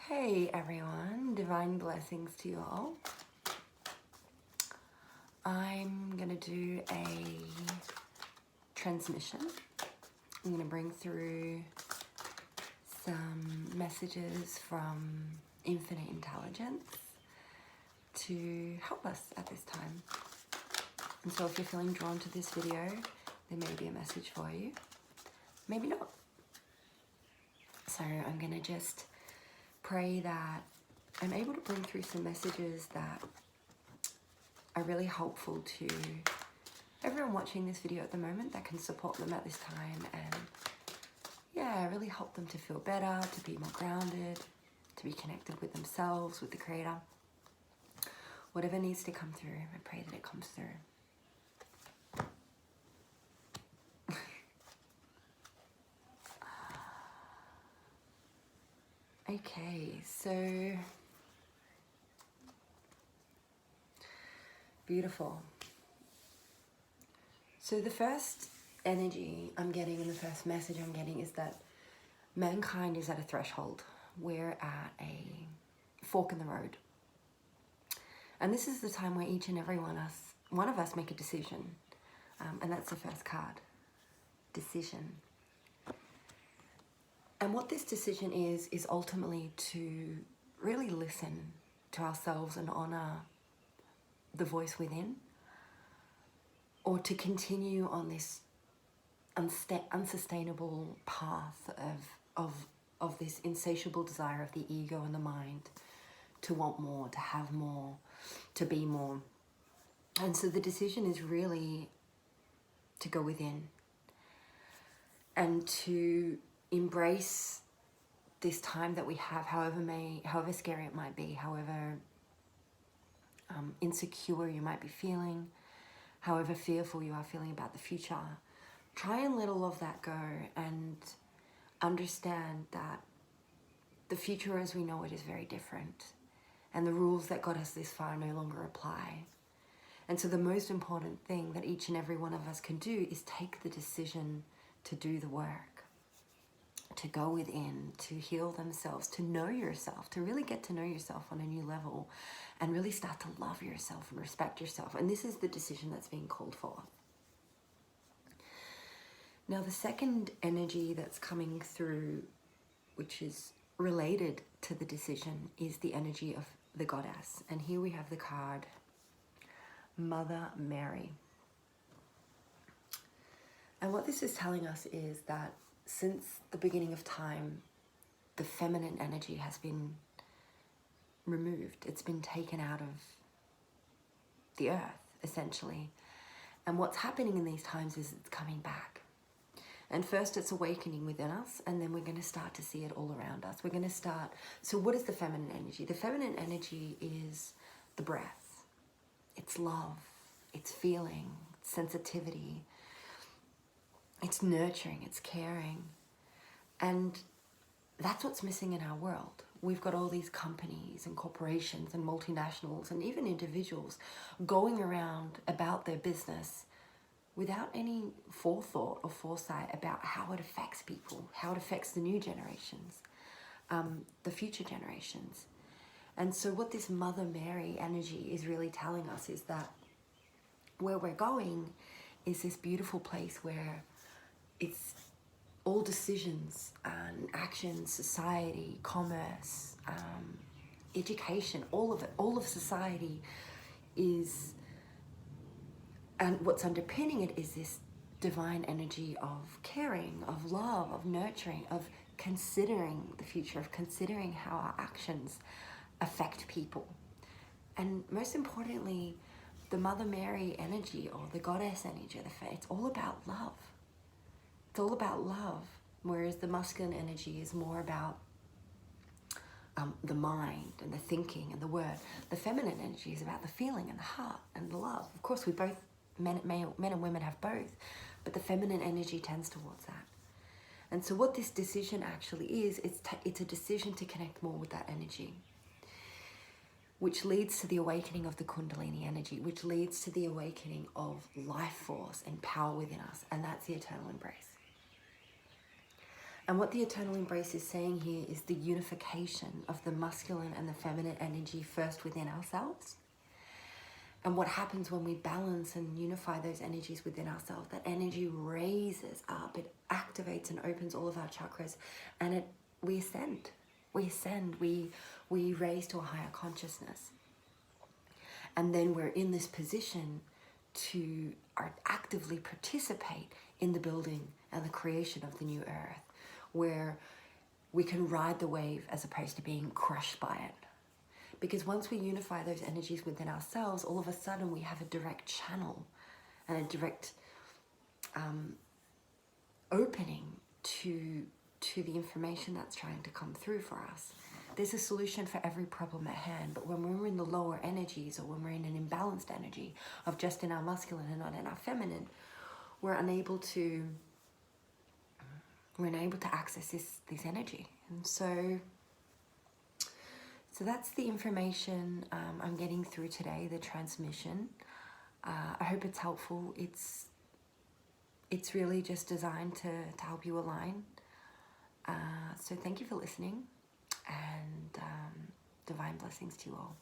Hey everyone, divine blessings to you all. I'm gonna do a transmission. I'm gonna bring through some messages from infinite intelligence to help us at this time. And so if you're feeling drawn to this video, there may be a message for you, maybe not. So I'm gonna just pray that I'm able to bring through some messages that are really helpful to everyone watching this video at the moment, that can support them at this time and really help them to feel better, to be more grounded, to be connected with themselves, with the Creator. Whatever needs to come through, I pray that it comes through. Okay, so beautiful. So the first energy I'm getting and the first message I'm getting is that mankind is at a threshold. We're at a fork in the road. And this is the time where each and every one of us make a decision. And that's the first card, decision. And what this decision is ultimately to really listen to ourselves and honor the voice within, or to continue on this unsustainable path of this insatiable desire of the ego and the mind to want more, to have more, to be more. And so the decision is really to go within and to embrace this time that we have, however scary it might be, however insecure you might be feeling, however fearful you are feeling about the future. Try and let all of that go and understand that the future as we know it is very different, and the rules that got us this far no longer apply. And so the most important thing that each and every one of us can do is take the decision to do the work, to go within, to heal themselves, to know yourself, to really get to know yourself on a new level and really start to love yourself and respect yourself. And this is the decision that's being called for. Now, the second energy that's coming through, which is related to the decision, is the energy of the goddess. And here we have the card, Mother Mary. And what this is telling us is that since the beginning of time, the feminine energy has been removed. It's been taken out of the earth, essentially. And what's happening in these times is it's coming back. And first it's awakening within us, and then we're going to start to see it all around us. We're going to start... So what is the feminine energy? The feminine energy is the breath. It's love. It's feeling. It's sensitivity. It's nurturing. It's caring. And that's what's missing in our world. We've got all these companies and corporations and multinationals and even individuals going around about their business without any forethought or foresight about how it affects people, how it affects the new generations, the future generations. And so what this Mother Mary energy is really telling us is that where we're going is this beautiful place where it's all decisions and actions, society, commerce, education, all of it, all of society is... And what's underpinning it is this divine energy of caring, of love, of nurturing, of considering the future, of considering how our actions affect people. And most importantly, the Mother Mary energy, or the goddess energy, it's all about love. It's all about love, whereas the masculine energy is more about the mind and the thinking and the word. The feminine energy is about the feeling and the heart and the love. Of course, we both... Men and women have both, but the feminine energy tends towards that. And so what this decision actually is, it's a decision to connect more with that energy, which leads to the awakening of the Kundalini energy, which leads to the awakening of life force and power within us, and that's the eternal embrace. And what the Eternal Embrace is saying here is the unification of the masculine and the feminine energy first within ourselves. And what happens when we balance and unify those energies within ourselves, that energy raises up, it activates and opens all of our chakras, and we ascend. We ascend, we raise to a higher consciousness. And then we're in this position to actively participate in the building and the creation of the new earth, where we can ride the wave as opposed to being crushed by it. Because once we unify those energies within ourselves, all of a sudden we have a direct channel and a direct opening to the information that's trying to come through for us. There's a solution for every problem at hand, but when we're in the lower energies, or when we're in an imbalanced energy of just in our masculine and not in our feminine, we're unable to access this energy. And so that's the information I'm getting through today, the transmission. I hope it's helpful. It's really just designed to help you align. So thank you for listening, and divine blessings to you all.